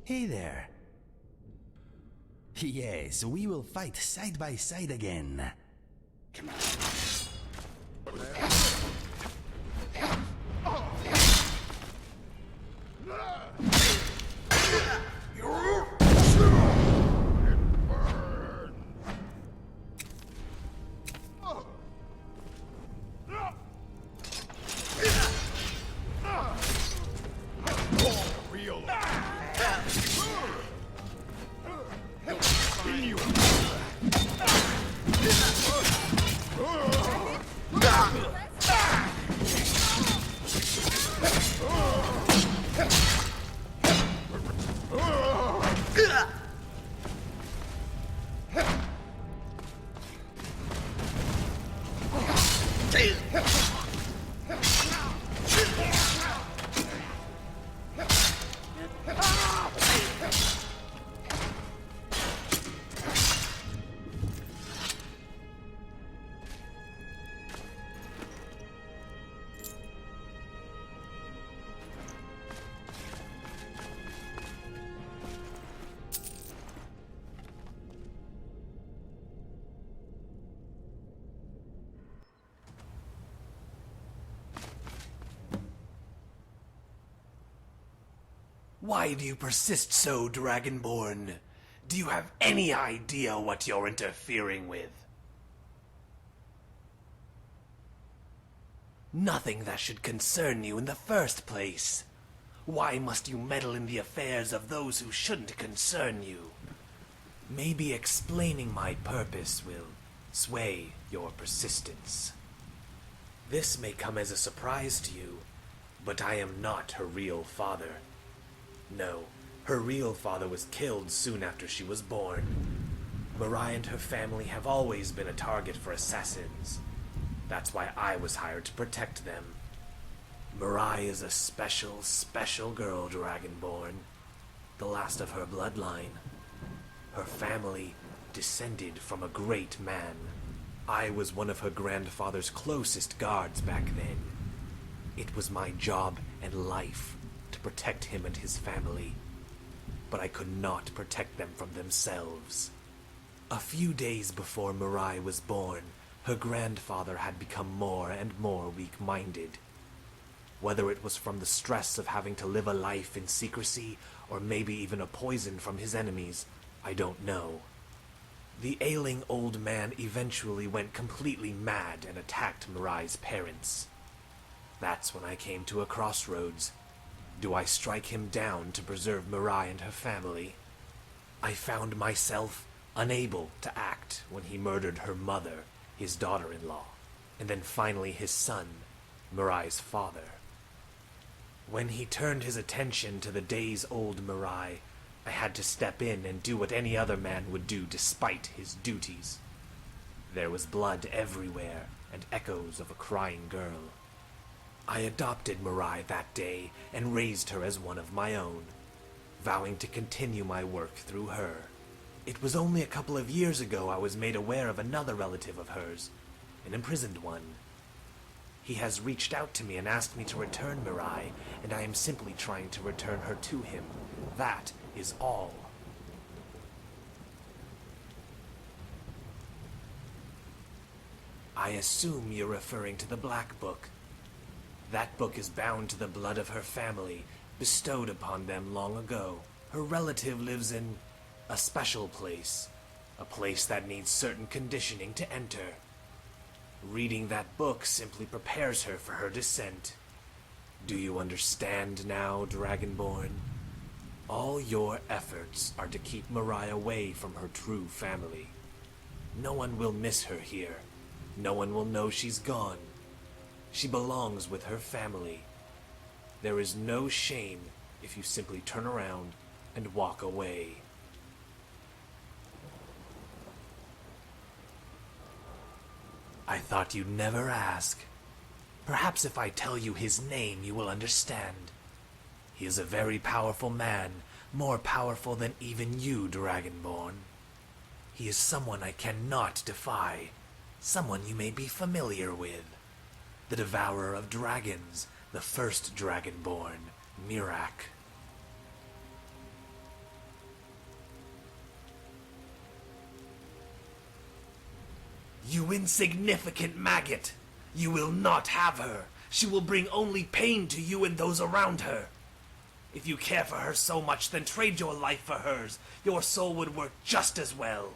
Hey there. Yes, we will fight side by side again. Come on. Why do you persist so, Dragonborn? Do you have any idea what you're interfering with? Nothing that should concern you in the first place. Why must you meddle in the affairs of those who shouldn't concern you? Maybe explaining my purpose will sway your persistence. This may come as a surprise to you, but I am not her real father. No, her real father was killed soon after she was born. Mirai and her family have always been a target for assassins. That's why I was hired to protect them. Mirai is a special girl, Dragonborn. The last of her bloodline. Her family descended from a great man. I was one of her grandfather's closest guards back then. It was my job and life to protect him and his family, but I could not protect them from themselves. A few days before Mirai was born, her grandfather had become more and more weak-minded. Whether it was from the stress of having to live a life in secrecy, or maybe even a poison from his enemies, I don't know. The ailing old man eventually went completely mad and attacked Mirai's parents. That's when I came to a crossroads. Do I strike him down to preserve Mirai and her family? I found myself unable to act when he murdered her mother, his daughter-in-law, and then finally his son, Mirai's father. When he turned his attention to the days-old Mirai, I had to step in and do what any other man would do despite his duties. There was blood everywhere and echoes of a crying girl. I adopted Mirai that day and raised her as one of my own, vowing to continue my work through her. It was only a couple of years ago I was made aware of another relative of hers, an imprisoned one. He has reached out to me and asked me to return Mirai, and I am simply trying to return her to him. That is all. I assume you're referring to the Black Book. That book is bound to the blood of her family, bestowed upon them long ago. Her relative lives in a special place, a place that needs certain conditioning to enter. Reading that book simply prepares her for her descent. Do you understand now, Dragonborn? All your efforts are to keep Mirai away from her true family. No one will miss her here. No one will know she's gone. She belongs with her family. There is no shame if you simply turn around and walk away. I thought you'd never ask. Perhaps if I tell you his name, you will understand. He is a very powerful man, more powerful than even you, Dragonborn. He is someone I cannot defy, someone you may be familiar with. The devourer of dragons, the first Dragonborn, Mirai. You insignificant maggot! You will not have her. She will bring only pain to you and those around her. If you care for her so much, then trade your life for hers. Your soul would work just as well.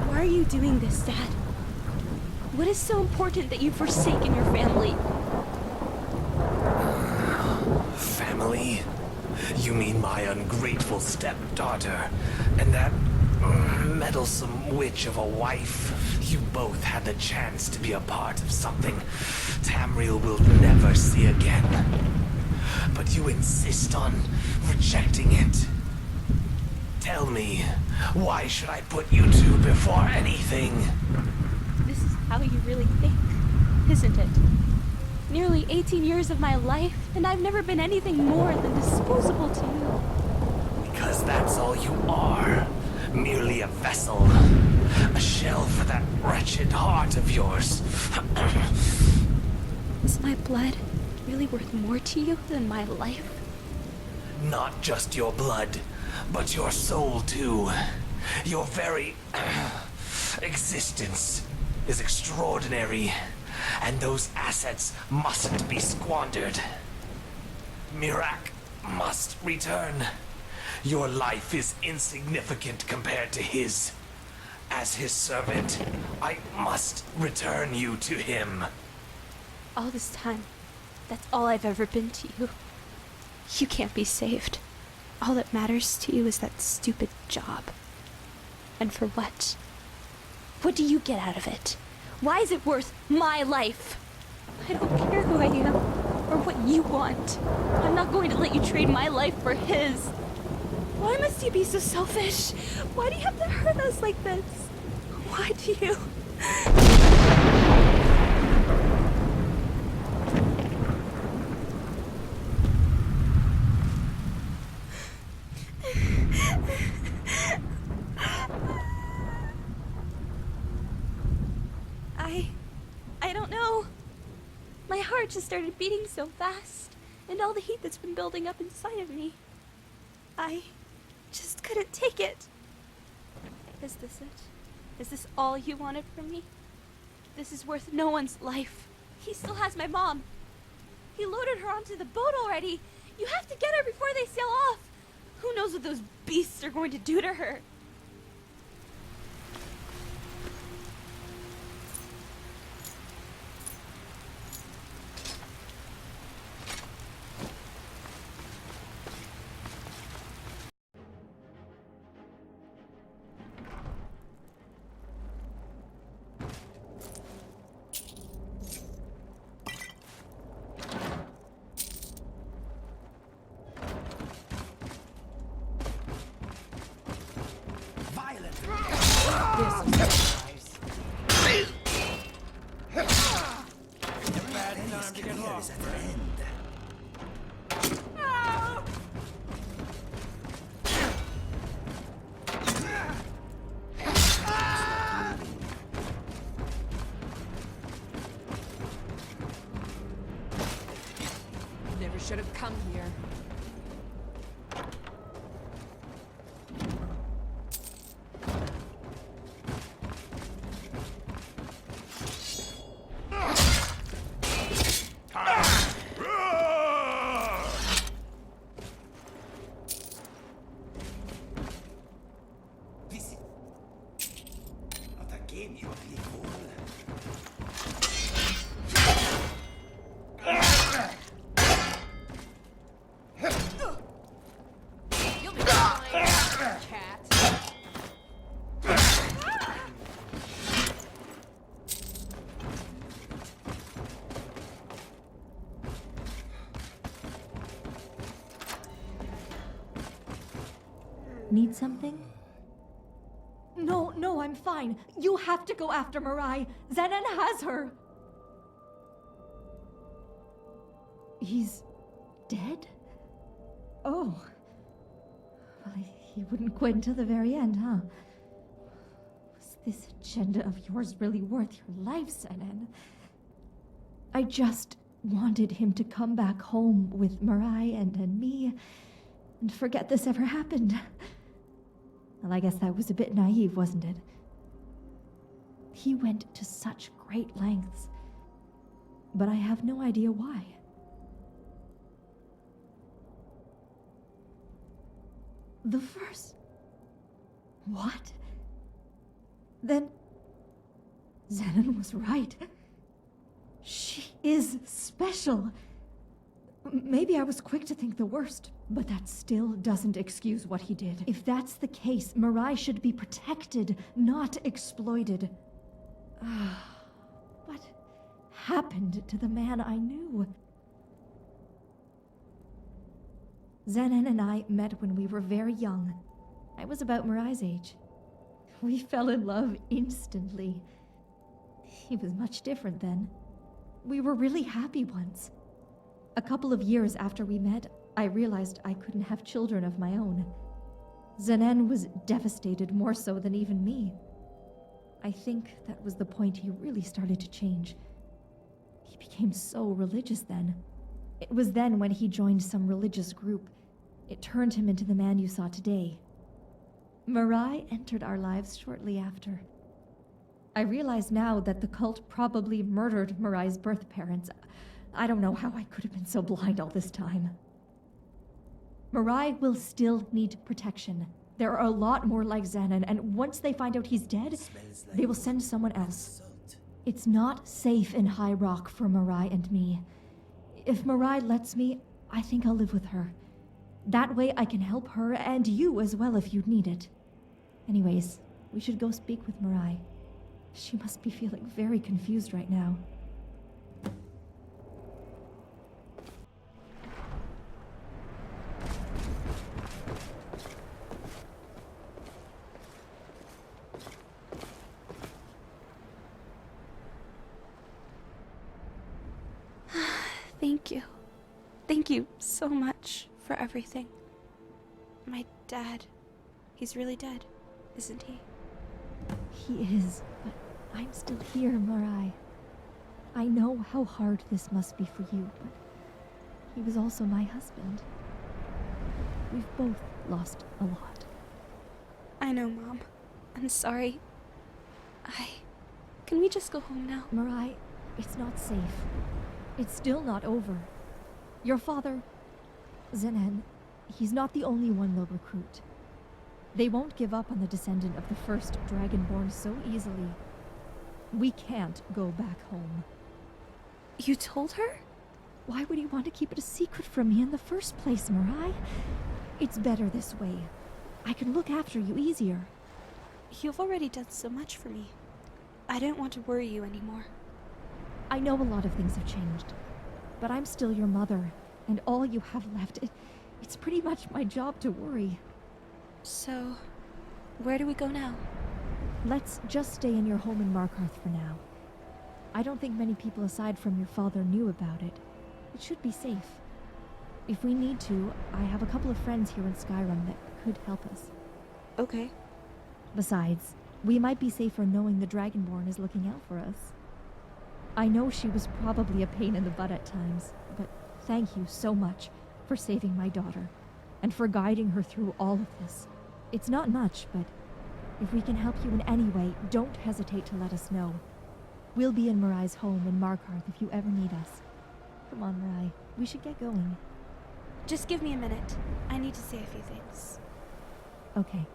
Why are you doing this, Dad? What is so important that you've forsaken your family? Family? You mean my ungrateful stepdaughter and that meddlesome witch of a wife? You both had the chance to be a part of something Tamriel will never see again. But you insist on rejecting it. Tell me, why should I put you two before anything? This is how you really think, isn't it? Nearly 18 years of my life, and I've never been anything more than disposable to you. Because that's all you are. Merely a vessel. A shell for that wretched heart of yours. Is my blood really worth more to you than my life? Not just your blood, but your soul too. Your very existence is extraordinary, and those assets mustn't be squandered. Mirai must return. Your life is insignificant compared to his. As his servant, I must return you to him. All this time, that's all I've ever been to you. You can't be saved. All that matters to you is that stupid job. And for what? What do you get out of it? Why is it worth my life? I don't care who I am, or what you want. I'm not going to let you trade my life for his. Why must you be so selfish? Why do you have to hurt us like this? Why do you? I don't know. My heart just started beating so fast, and all the heat that's been building up inside of me. I just couldn't take it. Is this it? Is this all you wanted from me? This is worth no one's life. He still has my mom. He loaded her onto the boat already. You have to get her before they sail off. Who knows what those beasts are going to do to her? Never should have come here. game, you ugly fool. You'll be fine, cat. Need something? No, I'm fine. You have to go after Mirai. Zenon has her. He's dead? Oh. Well, he wouldn't quit until the very end, huh? Was this agenda of yours really worth your life, Zenon? I just wanted him to come back home with Mirai and me and forget this ever happened. Well, I guess that was a bit naive, wasn't it? He went to such great lengths, but I have no idea why. The first... What? Then... Zenon was right. She is special. Maybe I was quick to think the worst, but that still doesn't excuse what he did. If that's the case, Mirai should be protected, not exploited. What happened to the man I knew? Zenon and I met when we were very young. I was about Mirai's age. We fell in love instantly. He was much different then. We were really happy once. A couple of years after we met, I realized I couldn't have children of my own. Zenon was devastated, more so than even me. I think that was the point he really started to change. He became so religious then. It was then when he joined some religious group. It turned him into the man you saw today. Mirai entered our lives shortly after. I realize now that the cult probably murdered Mirai's birth parents. I don't know how I could have been so blind all this time. Mirai will still need protection. There are a lot more like Zenon, and once they find out he's dead, they will send someone else. It's not safe in High Rock for Mirai and me. If Mirai lets me, I think I'll live with her. That way I can help her and you as well if you'd need it. Anyways, we should go speak with Mirai. She must be feeling very confused right now. Thank you. Thank you so much for everything. My dad, he's really dead, isn't he? He is, but I'm still here, Mirai. I know how hard this must be for you, but he was also my husband. We've both lost a lot. I know, Mom. I'm sorry. Can we just go home now? Mirai, it's not safe. It's still not over. Your father, Zenon, he's not the only one they'll recruit. They won't give up on the descendant of the first Dragonborn so easily. We can't go back home. You told her? Why would you want to keep it a secret from me in the first place, Mirai? It's better this way. I can look after you easier. You've already done so much for me. I don't want to worry you anymore. I know a lot of things have changed, but I'm still your mother, and all you have left, it's pretty much my job to worry. So, where do we go now? Let's just stay in your home in Markarth for now. I don't think many people aside from your father knew about it. It should be safe. If we need to, I have a couple of friends here in Skyrim that could help us. Okay. Besides, we might be safer knowing the Dragonborn is looking out for us. I know she was probably a pain in the butt at times, but thank you so much for saving my daughter, and for guiding her through all of this. It's not much, but if we can help you in any way, don't hesitate to let us know. We'll be in Mirai's home in Markarth if you ever need us. Come on, Mirai, we should get going. Just give me a minute. I need to say a few things. Okay.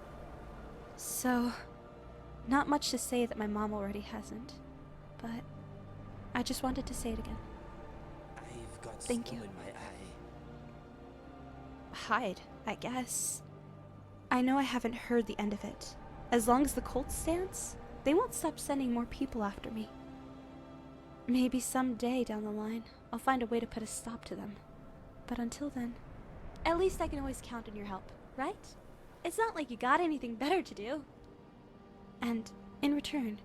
So, Not much to say that my mom already hasn't, but I just wanted to say it again. I've got Thank snow you. in my eye. Hide, I guess. I know I haven't heard the end of it. As long as the cult stands, they won't stop sending more people after me. Maybe someday down the line, I'll find a way to put a stop to them. But until then, at least I can always count on your help, right? It's not like you got anything better to do. And in return,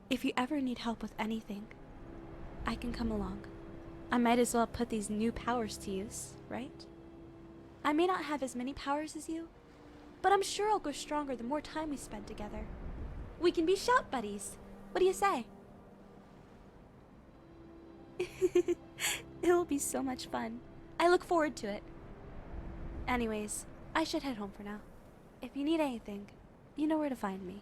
if you ever need help with anything, I can come along. I might as well put these new powers to use, right? I may not have as many powers as you, but I'm sure I'll go stronger the more time we spend together. We can be shout buddies. What do you say? It'll be so much fun. I look forward to it. Anyways, I should head home for now. If you need anything, you know where to find me.